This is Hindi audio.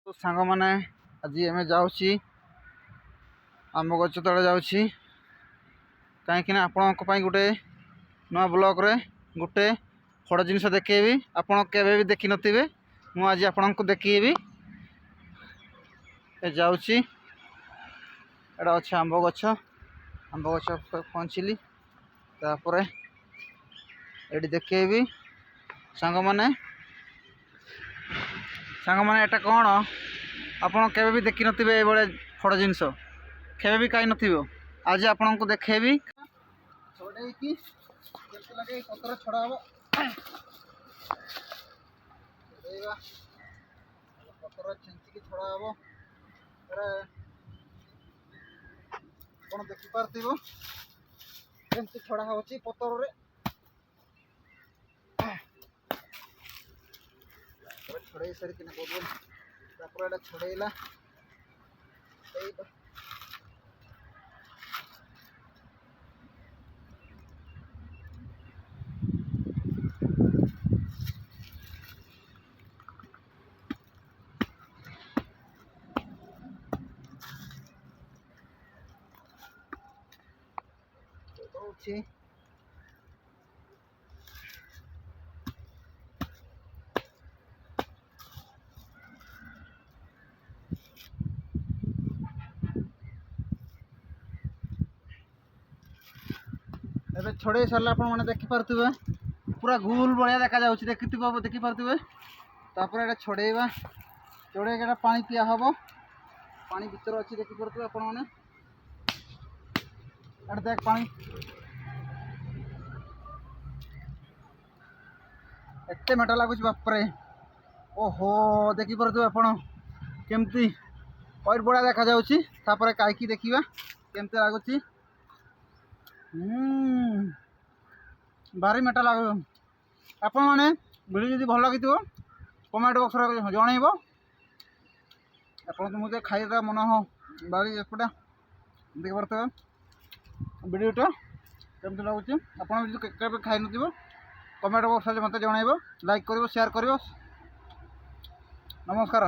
सांग माने आज आम जाऊँगी आम गच तले जाऊँगी कहीं आपण गोटे नुआ ब्लॉक रे गोटे फड़ जिनस देखेबी आपण केवे भी देखी नथिबे मु आज आपण को देखेबी जाऊँगी एटा अच्छे आंब गछ पहुँचली तापर ये देखेबी सांग माने एटा कौन आपड़ केवे भी देखी नथिबे ए बड़े फड़ जिनस केवे भी कहीं नथिबो आज आपन को देखेबी छोड़े कि लगे पत्र छड़ा हम पत्र छेंचिकी छड़ा हम कौन देखी पार्थिव केमती छड़ा होची पतर रे छड़े सारी किना बोल छड़ेला एबे छड़े सारा आपने देखिपे पूरा गुल भाया देखा देखिपे तापर एटा छड़ेवा छड़े पानी पिया हम पानी भीतर अच्छी देखिपे आपने देख पानी एते मेटा लगुच बापरे ओहो देखिपे आप केमती कई बड़ा देखा जापर कहीं देखा केमती लगुच भारी मेटा लगे आपण मैंने वीडियो जब भल लगी कमेंट बॉक्स में जनइब आप मुझे खाଇବା मन हो बारी एपटा देख पारे वीडियोटा केमती लगुच आप खाई न कमेंट बॉक्स में मत जनइब लाइक कर शेयर कर नमस्कार।